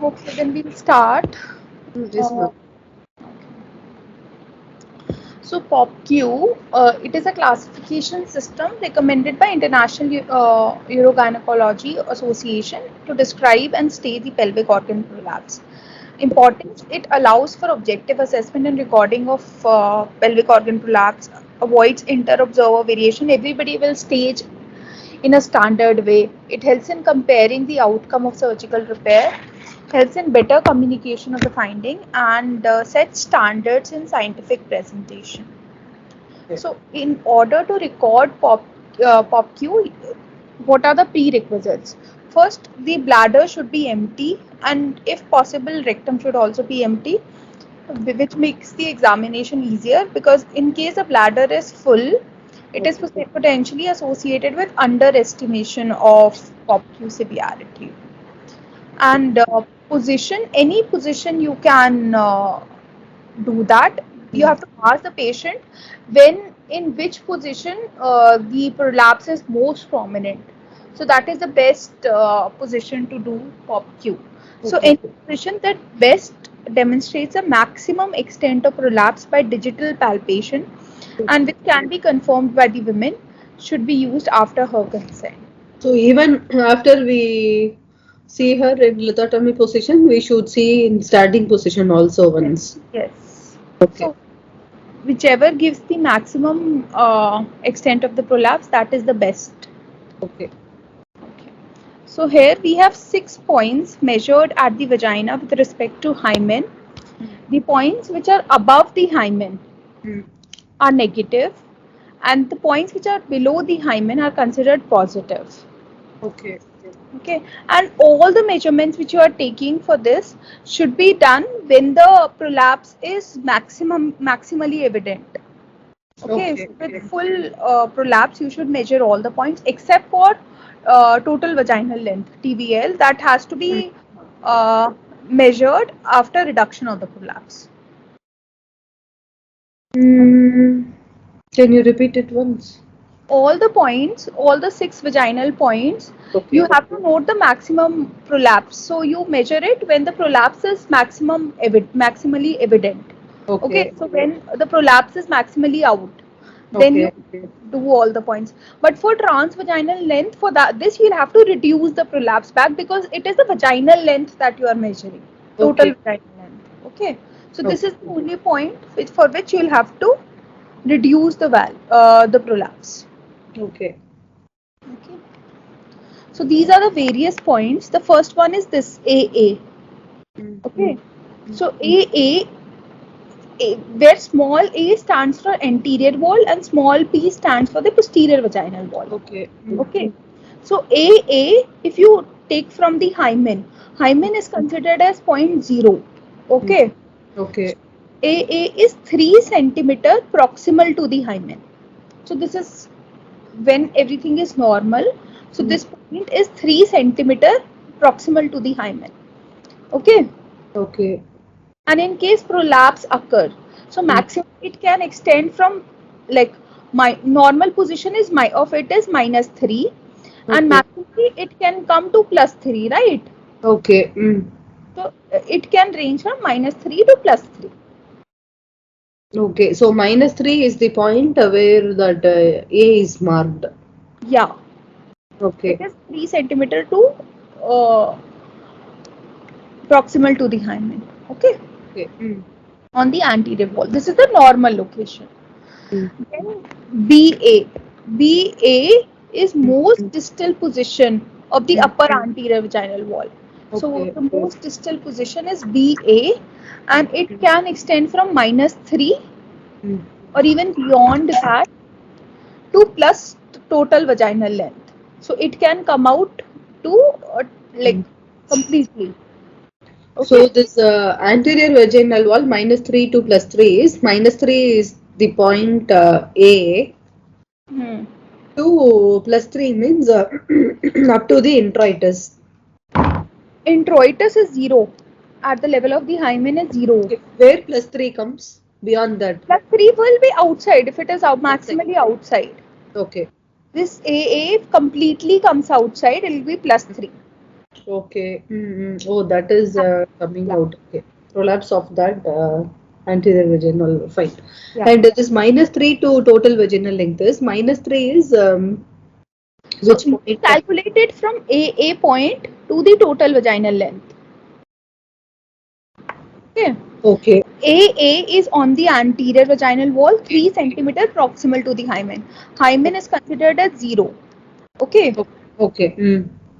Okay, then we'll start. Yes, Uh, ma'am. so POPQ, it is a classification system recommended by International Urogynecology Association to describe and state the pelvic organ prolapse. Importance: it allows for objective assessment and recording of pelvic organ prolapse, avoids inter-observer variation. Everybody will stage in a standard way. It helps in comparing the outcome of surgical repair, helps in better communication of the finding, and sets standards in scientific presentation. So, in order to record POPQ, what are the prerequisites? First, the bladder should be empty, and if possible, rectum should also be empty, which makes the examination easier because in case the bladder is full, it is potentially associated with underestimation of POPQ severity. And position, any position you can do that. You have to ask the patient when, in which position the prolapse is most prominent. So that is the best position to do POPQ. So any position that best demonstrates a maximum extent of prolapse by digital palpation and which can be confirmed by the women should be used after her consent. So even after we see her in lithotomy position, we should see in standing position also once. Yes. Okay. So whichever gives the maximum extent of the prolapse, that is the best. Okay. Okay. So here we have 6 points measured at the vagina with respect to hymen. The points which are above the hymen are negative, and the points which are below the hymen are considered positive. Okay. Okay, and all the measurements which you are taking for this should be done when the prolapse is maximally evident. Okay, Okay. so with full prolapse, you should measure all the points except for total vaginal length (TVL) that has to be measured after reduction of the prolapse. Can you repeat it once? All the points, all the 6 vaginal points, you Okay. have to note the maximum prolapse. So you measure it when the prolapse is maximally evident. Okay, Okay. so when the prolapse is maximally out, then you Okay. do all the points. But for transvaginal length, for that this you'll have to reduce the prolapse back because it is the vaginal length that you are measuring, total Okay. vaginal length. Okay, so this Okay. is the only point for which you'll have to reduce the prolapse. Okay. Okay, so these are the various points. The first one is this AA. Okay, so where small a stands for anterior wall and small p stands for the posterior vaginal wall. Okay. Okay, so AA, if you take from the hymen is considered as 0.0. Okay, Okay. AA is 3 centimeter proximal to the hymen. So this is when everything is normal. So this point is 3 centimeter proximal to the hymen. Okay, Okay. and in case prolapse occur, so maximum it can extend from, like, my normal position is my of it is -3, and Okay. maximally it can come to +3, right? Okay. So it can range from -3 to +3. Okay. So -3 is the point where that A is marked. Yeah, it Okay. is 3 centimeter to uh, proximal to the hymen. Okay, Okay. on the anterior wall. This is the normal location. Mm. Then BA. BA is most distal position of the upper anterior vaginal wall. So Okay. the most distal position is BA, and it can extend from -3 or even beyond that to plus total vaginal length. So it can come out to like completely. So Okay. this anterior vaginal wall -3 to +3 is -3 is the point A. Hmm. 2 + 3 means up to the introitus. Introitus is 0. At the level of the hymen is 0. Okay. Where +3 comes beyond that? +3 will be outside if it is out Outside. maximally outside. Okay. This AA completely comes outside, it will be +3. Okay. Oh, that is coming Yeah, out. Okay. Prolapse of that anterior vaginal. Fine. yeah. And this -3 to total vaginal length is -3 is So which this is point? calculated from A point to the total vaginal length. Okay. Okay. AA is on the anterior vaginal wall, 3 centimeter proximal to the hymen. Hymen is considered as 0. Okay. Okay.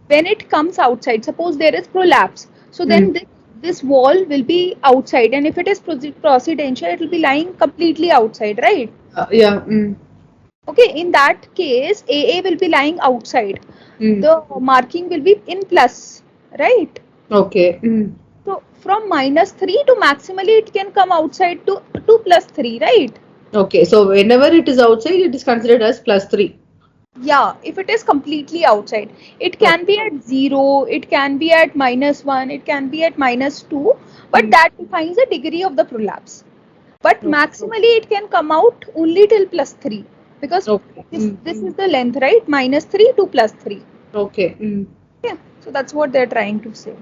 When it comes outside, suppose there is prolapse, so Mm. then this wall will be outside, and if it is procidential, it will be lying completely outside, right? Yeah. Okay, in that case, AA will be lying outside. Mm. The marking will be in plus, right? Okay. So from -3 to maximally it can come outside to 2 plus 3, right? Okay. So whenever it is outside, it is considered as +3. Yeah, if it is completely outside, it can be at 0, it can be at -1, it can be at -2, but Mm. that defines the degree of the prolapse. But Okay. maximally it can come out only till +3, because Okay. this is the length, right? -3 to +3. Okay. Yeah, so that's what they're trying to say.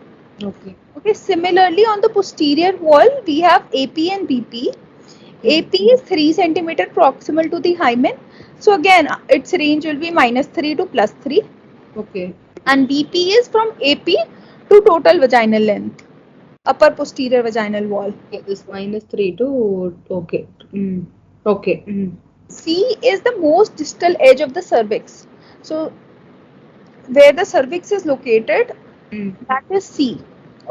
Okay. Okay, similarly on the posterior wall, we have AP and BP. Mm. AP is 3 centimeter proximal to the hymen. So again, its range will be -3 to +3. Okay. And BP is from AP to total vaginal length, upper posterior vaginal wall. Okay. This -3 to okay. Okay. C is the most distal edge of the cervix. So where the cervix is located, Mm. that is C.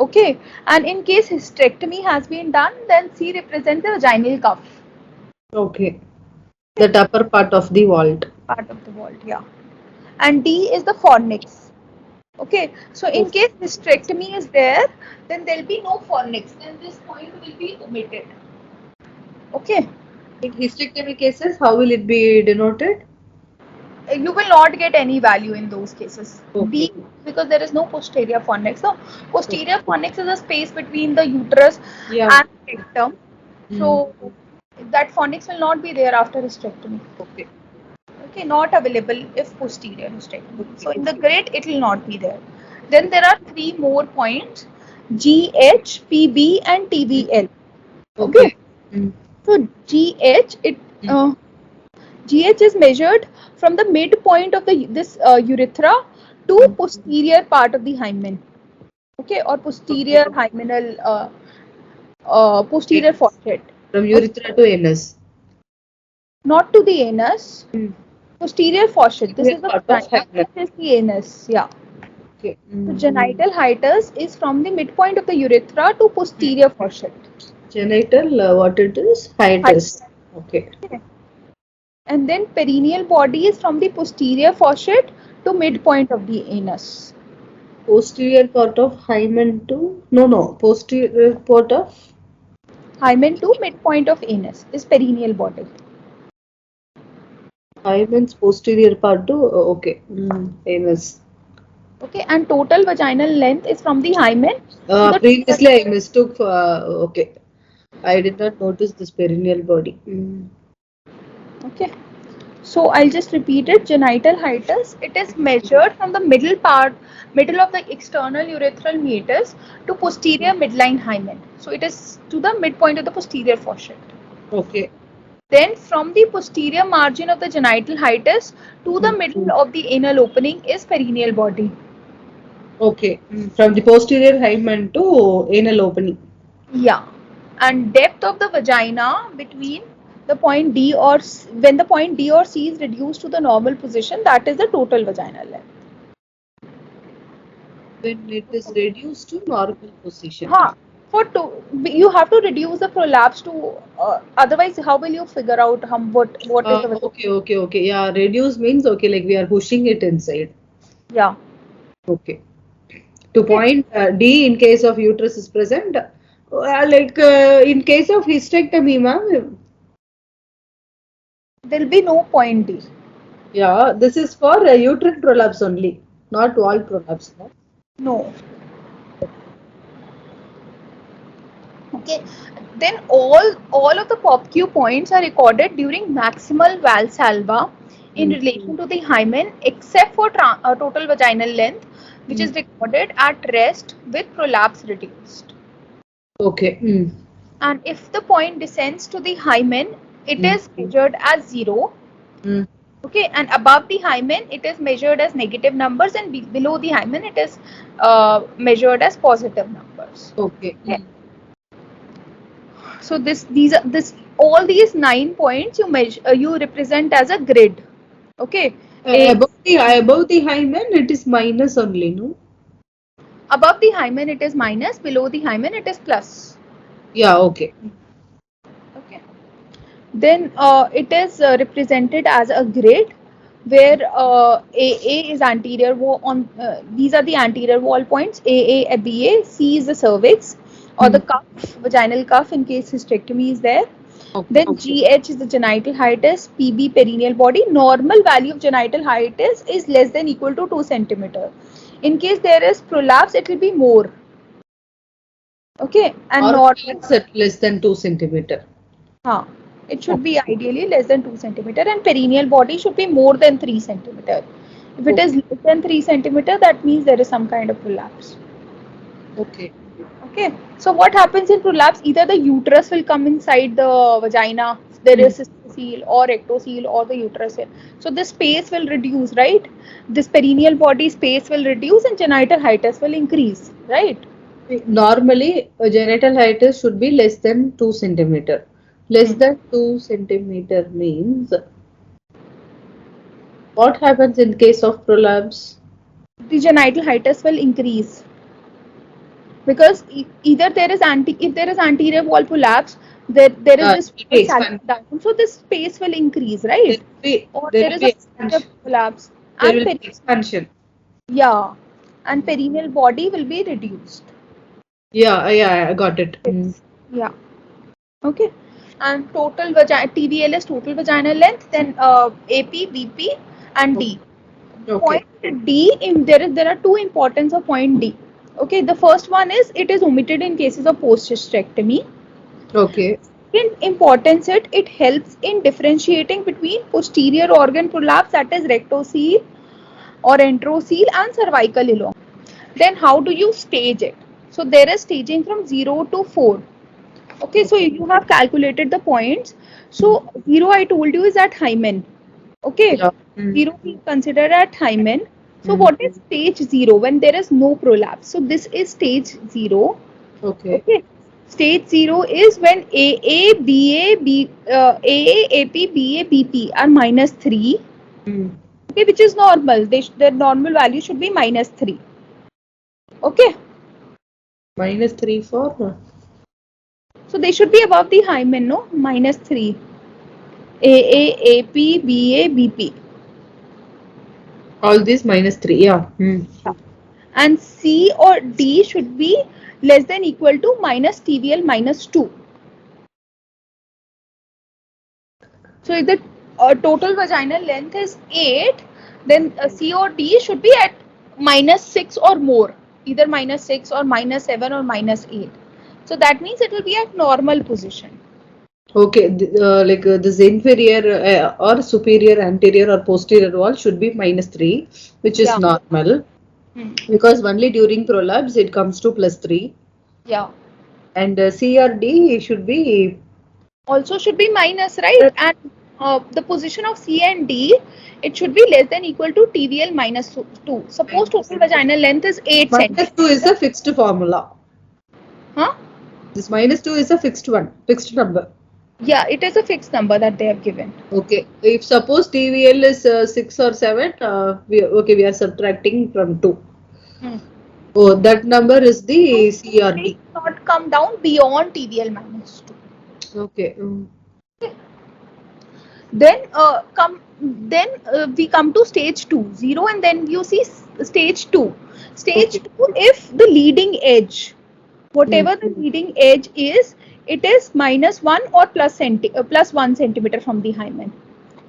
Okay, and in case hysterectomy has been done, then C represents the vaginal cuff. Okay. The upper part of the vault. Part of the vault, yeah. And D is the fornix. Okay, so in case hysterectomy is there, then there will be no fornix. Then this point will be omitted. Okay, In hysterectomy cases, how will it be denoted? you will not get any value in those cases. Okay. B, because there is no posterior fornix. So Okay. posterior fornix is a space between the uterus Yeah. and the rectum. Mm. So that fornix will not be there after hysterectomy. Okay. Okay, not available if posterior hysterectomy. So Okay. in the grid, it will not be there. Then there are three more points: G, H, P, B, and T, Mm. V, L. Okay, Okay. Mm. so Mm. GH is measured from the midpoint of the this urethra to Mm. posterior part of the hymen. Okay, or Okay. posterior hymenal Okay. posterior forehead. From Okay, urethra to anus. not to the anus. Mm. Posterior forehead. This Posterior is the part of vagina. hymen. This is the anus. Yeah. Okay. So genital hiatus is from the midpoint of the urethra to posterior forehead. Genital, what it is? Hiatus. Okay. Okay. And then perineal body is from the posterior forehead to midpoint of the anus. Posterior part of hymen to no, posterior part of Hymen to midpoint of anus is perineal body. hymen's posterior part to okay. Anus. Okay, and total vaginal length is from the hymen to the total. Previously I mistook okay. I did not notice this perineal body. Okay, so I'll just repeat it. Genital hiatus. It is measured from the middle of the external urethral meatus to posterior midline hymen. So it is to the midpoint of the posterior forehead. Okay. Then from the posterior margin of the genital hiatus to the Mm. middle of the anal opening is perineal body. Okay. From the posterior hymen to anal opening. Yeah. And depth of the vagina between the point D or when the point D or C is reduced to the normal position, that is the total vaginal length. When it is reduced to normal position. Huh. For you have to reduce the prolapse to otherwise how will you figure out what is the vagina? Okay. Yeah, reduce means okay, like we are pushing it inside. Yeah. Okay. To Okay. point D in case of uterus is present. In case of hysterectomy, ma'am. There will be no point D. Yeah, this is for uterine prolapse only, not wall prolapse. No? No. Okay, then all of the POPQ points are recorded during maximal valsalva in Mm. relation to the hymen, except for total vaginal length, which is recorded at rest with prolapse reduced. Okay. And if the point descends to the hymen, it is measured as 0. Okay, and above the hymen it is measured as negative numbers, and below the hymen it is measured as positive numbers. Okay. So all these 9 points you measure, you represent as a grid. Okay. Above the hymen it is minus only, no? Above the hymen it is minus, below the hymen it is plus. Yeah. Okay. Okay. Then it is represented as a grid where AA is anterior wall on. These are the anterior wall points. AA, BA, C is the cervix or the cuff, vaginal cuff in case hysterectomy is there. Okay. Then GH is the genital hiatus, PB perineal body. Normal value of genital hiatus is less than equal to 2 centimeter. In case there is prolapse, it will be more. Okay, and Or normal at less than 2 centimeter. It should be ideally less than 2 centimeter, and perineal body should be more than 3 centimeter. If it is less than 3 centimeter, that means there is some kind of prolapse. Okay. Okay. So what happens in prolapse? Either the uterus will come inside the vagina, there is cystocele or ectocele or the uterus. So this space will reduce, right? This perineal body space will reduce and genital hiatus will increase, right? Normally, a genital hiatus should be less than 2 centimeter. Less than 2 centimeter means what happens in case of prolapse? The genital hiatus will increase because either there is if there is anterior wall prolapse, there is this down, so this space will increase, right? Or there is a prolapse There and will be expansion. yeah, and perineal body will be reduced. Yeah, I got it. Yeah. Okay. And total vagina TVL is total vaginal length, then AP, BP, and D. Okay. Point D, there are two importance of point D. Okay, the first one is it is omitted in cases of post-hysterectomy. Okay. Second importance, it helps in differentiating between posterior organ prolapse, that is rectocele or enterocele, and cervical elongation. Then how do you stage it? So there is staging from 0 to 4. Okay, so you have calculated the points. So 0 I told you is at hymen. Okay, Yeah. 0 we consider at hymen. So what is stage 0 when there is no prolapse? So this is stage 0. Okay. Stage 0 is when AA, AA, AP, BA, BP are minus 3. Okay, which is normal. Their normal value should be minus 3. Okay. Minus 3 for? So they should be above the hymen, no? Minus 3. AA, AP, BA, BP. All these minus 3, yeah. And C or D should be less than equal to minus TVL minus 2. So if the total vaginal length is 8, then C or D should be at minus 6 or more, either minus 6 or minus 7 or minus 8. So that means it will be at normal position. Okay, this inferior or superior, anterior or posterior wall should be minus 3, which is normal. Because only during prolapse it comes to plus 3. Yeah. And C or D should be also should be minus, right? And the position of C and D, it should be less than equal to TVL minus 2. Suppose total vaginal length is 8 minus centimeters. 2 is a fixed formula. Huh? This minus 2 is a fixed number. Yeah, it is a fixed number that they have given. Okay, if suppose TVL is 6 or 7, we are subtracting from 2. Oh, that number is the C or D. Not come down beyond TVL minus 2. Okay. Then we come to stage 2, 0, and then you see stage 2. Stage 2, if the leading edge, whatever the leading edge is, it is minus 1 or plus 1 centimeter from the hymen.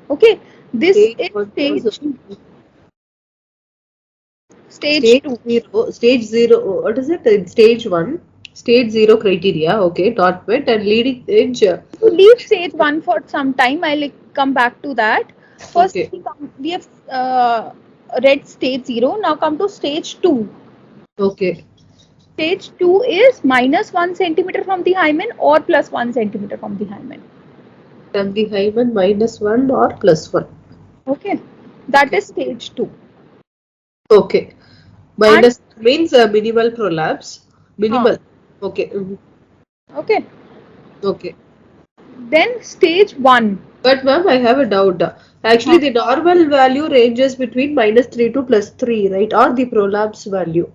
Okay, this is stage 2. Stage 0, what is it? Stage 1, stage 0 criteria, okay, dot wet and leading edge. You leave stage 1 for some time, I'll come back to that. First, we have read stage 0. Now come to stage 2. Okay. Stage 2 is minus 1 centimeter from the hymen or plus 1 centimeter from the hymen. From the hymen -1 or +1. Okay, that Okay. is stage 2. Okay. And Minus means minimal prolapse. huh, Minimal. Okay. okay, Okay. then stage 1. But ma'am, I have a doubt. Actually, Huh. the normal value ranges between -3 to +3, right? Or the prolapse value.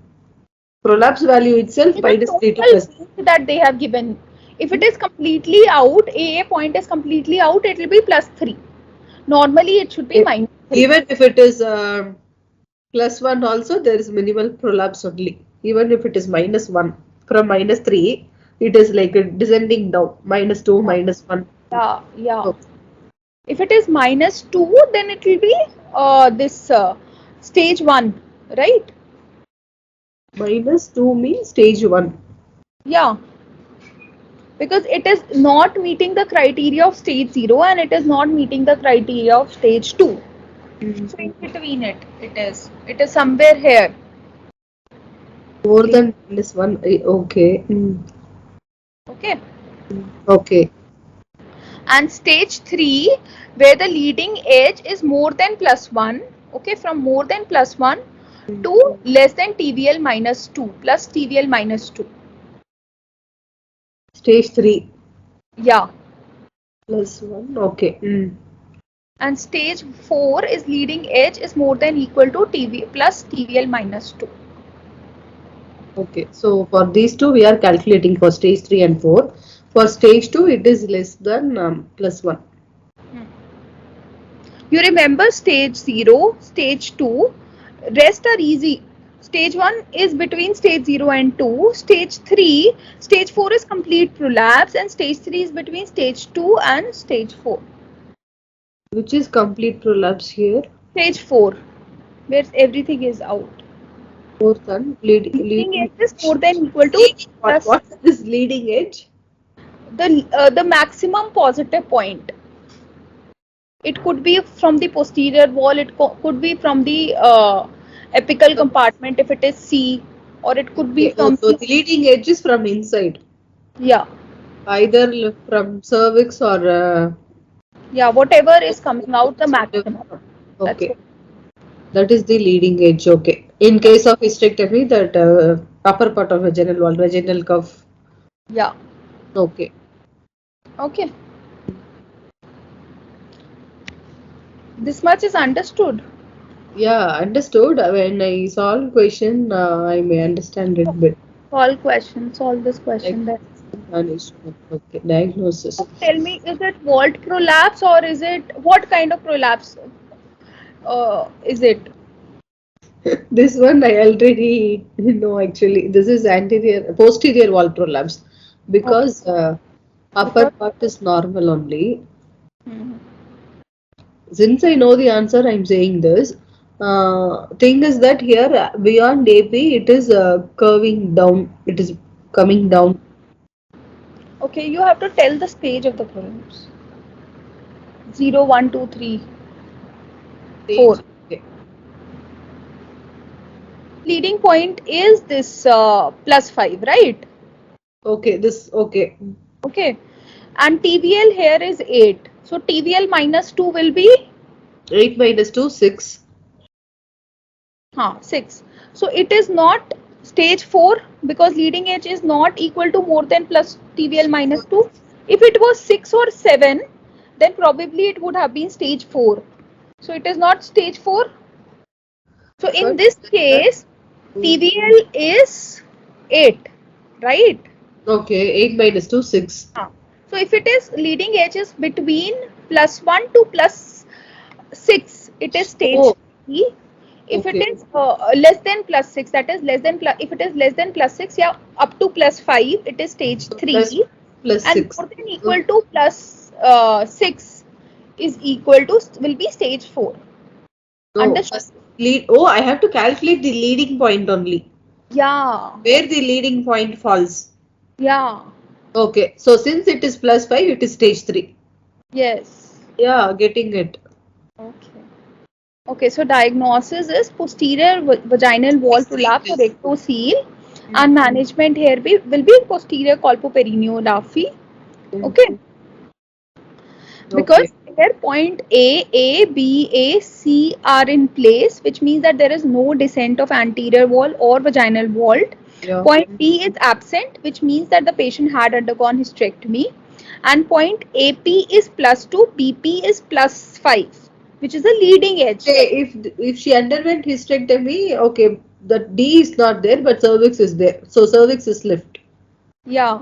Prolapse value itself It is a -3 to total +3. range that they have given. If it is completely out, AA point is completely out, it will be plus 3. Normally, it should be Okay. minus 3. Even if it is +1 also, there is minimal prolapse only. Even if it is -1 from -3, it is like a descending down. -2, Yeah, -1. yeah, yeah. Okay. If it is minus 2, then it will be this stage 1, right? -2 means stage 1. Yeah, because it is not meeting the criteria of stage 0 and it is not meeting the criteria of stage 2. So in between it is somewhere here. More than -1. Okay. Okay. Okay. And stage 3, where the leading edge is more than plus 1, okay, from more than plus 1 to less than TVL minus 2, plus TVL minus 2. Stage 3 Yeah. +1. Okay. And stage 4 is leading edge is more than equal to TV plus TVL minus 2. Okay. So for these two, we are calculating for stage 3 and 4. For stage 2, it is less than +1. You remember stage 0, stage 2, rest are easy. Stage 1 is between stage 0 and 2. Stage 3, stage 4 is complete prolapse and stage 3 is between stage 2 and stage 4. Which is complete prolapse here. Stage 4, where everything is out. More than Leading leading edge is more than equal to leading plus what is this leading edge? the maximum positive point. It could be from the posterior wall, it could be from the apical compartment if it is C, or it could be Okay. Oh, from so the, the leading edge is from inside, yeah, either from cervix or yeah, whatever is coming out, the maximum. That's okay. what, That is the leading edge. Okay. In yeah, case of hysterectomy, that upper part of vaginal wall, vaginal cuff. yeah, Okay. okay. This much is understood. Yeah, understood. When I solve question, I may understand it bit. Solve this Like question then. management. Okay. Diagnosis. So tell me, is it vault prolapse or is it, what kind of prolapse is it? This one I already know actually. This is posterior wall prolapse Okay. because upper Because, part is normal only. hmm, Since I know the answer, I'm saying this. Thing is that here beyond AP, it is curving down. It is coming down. okay, you have to tell the stage of the prolapse. 0, 1, 2, 3, 4. Stage. Okay. Leading point is this plus 5, right? Okay. This okay. Okay. And TVL here is 8. So TVL minus 2 will be 8 - 2 6. 6. So it is not stage 4 because leading edge is not equal to more than plus TVL minus 2. If it was 6 or 7, then probably it would have been stage 4. So it is not stage 4. So in But this case, TVL is 8, right? okay. 8 - 2 6. So if it is leading edges between plus 1 to plus 6, it is stage Oh. 3. If it Okay. is less than plus 6, that is less than plus, if it is less than plus 6, yeah, up to plus 5, it is stage So 3. plus And 6. more than equal to plus 6 is equal to, will be stage 4. No, Understood? first lead. Oh, I have to calculate the leading point only. Yeah, Where the leading point falls. yeah, Okay, so since it is +5, it is stage 3. yes. Yeah, getting it. Okay. Okay, so diagnosis is posterior vaginal wall prolapse or rectocele, and management here will be posterior colpoperineopathy. Okay, because here point A, B, A, C are in place, which means that there is no descent of anterior wall or vaginal wall. Yeah. Point B is absent, which means that the patient had undergone hysterectomy. And point AP is +2, BP is +5, which is the leading edge. Say if she underwent hysterectomy, okay, the D is not there, but cervix is there. So cervix is left. Yeah.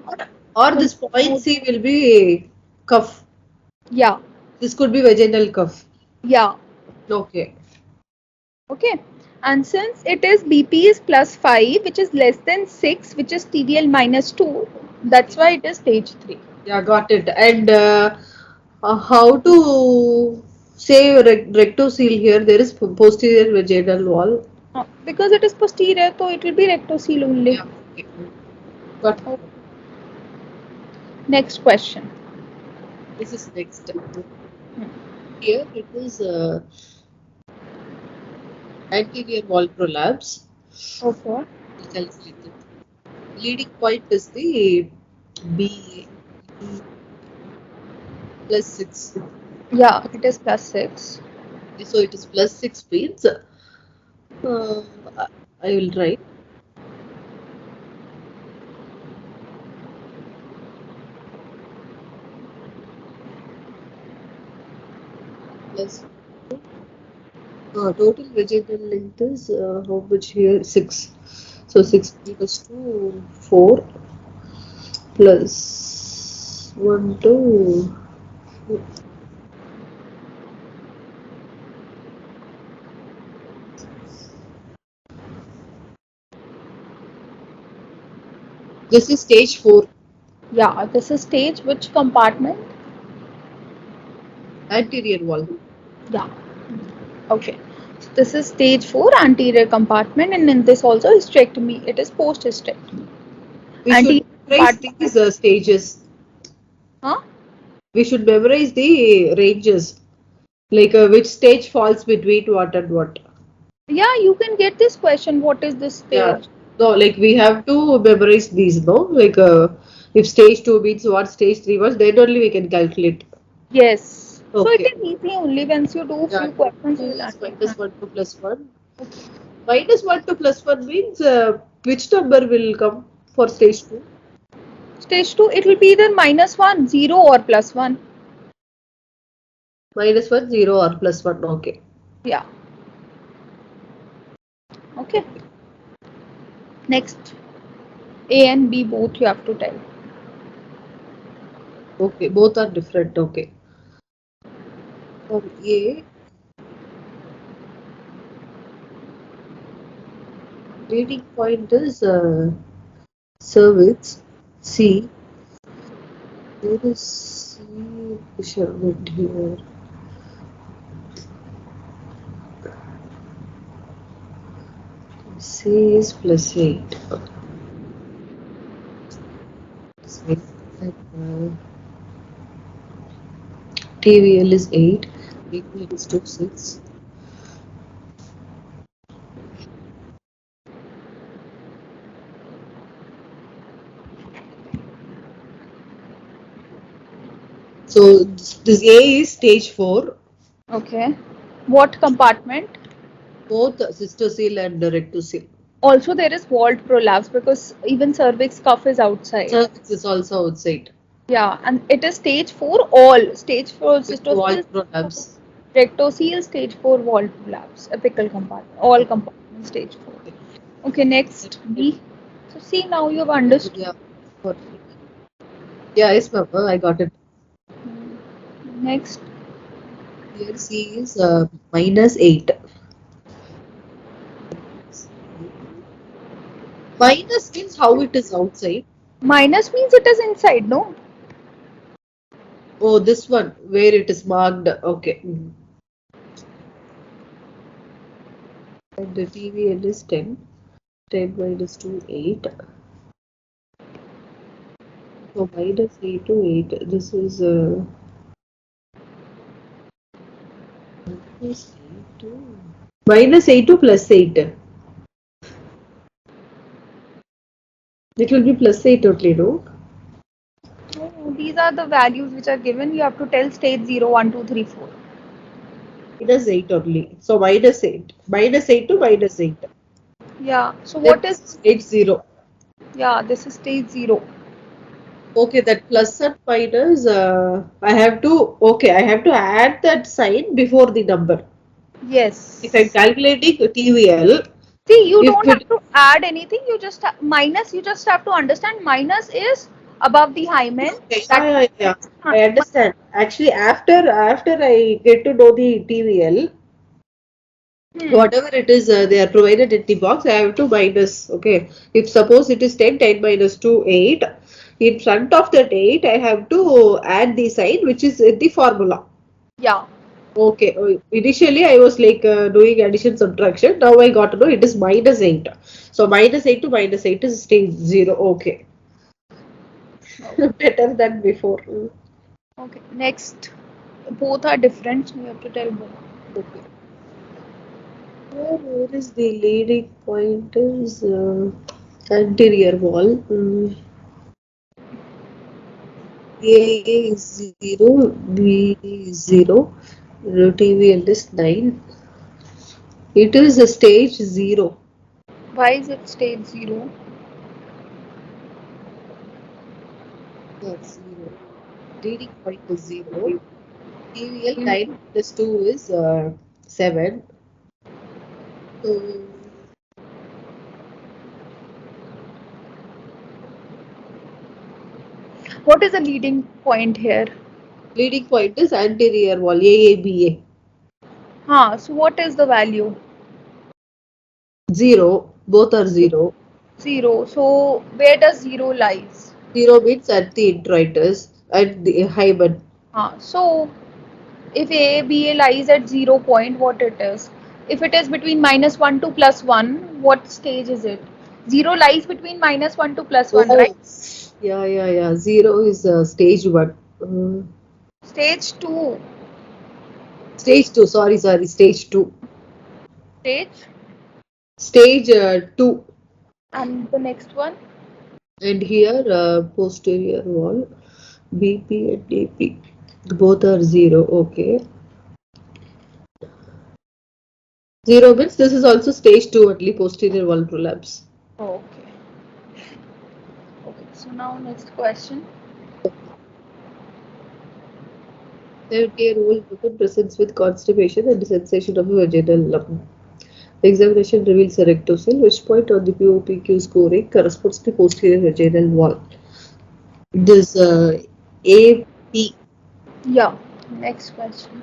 Or this point C will be cuff. Yeah. This could be vaginal cuff. Yeah. Okay. Okay. And since it is BP is +5, which is less than 6, which is TVL -2, that's why it is stage 3. Yeah, got it. And how to say rectocele here? There is posterior vaginal wall. Because it is posterior, so it will be rectocele only. Yeah. Okay. Got it. Next question. This is next. Here it is anterior wall prolapse. Okay. We'll calculate it. Leading point is the B +6. Yeah, it is +6. So it is +6 means I will write plus total vaginal length is how much here? 6. So 6 minus 2, 4 plus 1 to 4. This is stage 4. Yeah, this is stage which compartment? Anterior wall. Yeah. Okay. So this is stage 4 anterior compartment, and in this also hysterectomy. It is post hysterectomy. We should Anterior memorize compartment. these stages. Huh? We should memorize the ranges. Like which stage falls between what and what. Yeah, you can get this question. What is this Yeah. stage? No, like we have to memorize these, no? Like if stage 2 means what stage 3 was, then only we can calculate. Yes. So it Okay. is easy only once you do Yeah, few questions you 2 will is minus understand. 1 to plus 1. Minus 1 to plus 1 means which number will come for stage 2? Stage 2, it will be either -1, 0 or +1. Minus 1, 0 or plus 1. Okay. Yeah. Okay. Next, A and B both you have to tell. Okay, both are different. Okay. For A, leading point is cervix. C, there is C measurement here. C is +8. TVL is 8. 8 minus 2, 6. So this A is stage 4. Okay. What compartment? Both cystocele and rectocele. Also there is vault prolapse because even cervix cuff is outside. Cervix is also outside. Yeah, and it is stage 4 all. Stage 4 With wall cystocele, prolapse. rectocele, stage 4 vault prolapse, apical compartment, all compartments stage 4. Okay, next B. So see, now you have understood. Yeah. Yeah, yes, Mama, I got it. Next, Here C is -8. Minus means how it is outside. minus means it is inside, no? Oh, this one where it is marked. Okay. And the TVL is 10. 10 minus 2, 8. So -8 to 8. This is Minus 8 to plus 8. It will be plus 8 only, no? No, these are the values which are given. You have to tell stage 0, 1, 2, 3, 4. Minus 8 only. So minus 8. Minus 8 to minus 8. Yeah. So Then what is? stage 0. Yeah, this is stage 0. Okay, that plus and minus, I have to add that sign before the number. If I'm Yes. calculating TVL, See, you if don't it have to add anything. You just minus. You just have to understand minus is above the hymen. okay, That yeah. I understand. Actually, after I get to know the TVL, hmm. whatever it is they are provided in the box, I have to minus. Okay, if suppose it is 10, 10 minus 2, 8. In front of that 8, I have to add the sign which is in the formula. Yeah. Okay, initially I was like doing addition subtraction. Now I got to know it is minus 8. So minus 8 to minus 8 is stage 0. Okay, better than before. Okay. Next, both are different. So you have to tell both. Okay. Where is the leading point is anterior wall. A is 0, B is 0, TVL is 9. It is a stage 0. Why is it stage 0? That's 0. Leading point is 0. TVL 9 plus 2 is 7. So, What is the leading point here? leading point is anterior wall, AABA. So what is the value? 0. Both are 0. 0. So where does 0 lies? 0 means at the introitus, at the hymen. So if ABA lies at 0 point, what it is? If it is between minus 1 to plus 1, what stage is it? 0 lies between minus 1 to plus 1, right? Oh, yeah. 0 is stage 1. Uh, Stage 2. Stage 2, sorry, stage 2. Stage. Stage 2. And the next one? And here posterior wall, BP and DP. Both are 0, okay. 0 means this is also stage 2 only, posterior wall prolapse. Okay. Okay. So now next question. 70-year-old woman presents with constipation and sensation of a vaginal lump. The examination reveals a rectocele, which point on the POPQ scoring corresponds to posterior vaginal wall. This AP, Yeah. Next question.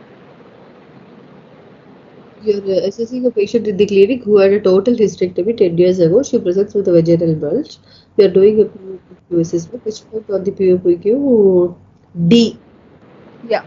you're assessing a patient in the clinic who had a total hysterectomy 10 years ago. She presents with a vaginal bulge. We are doing a POPQ assessment, which point on the POPQ D. Yeah.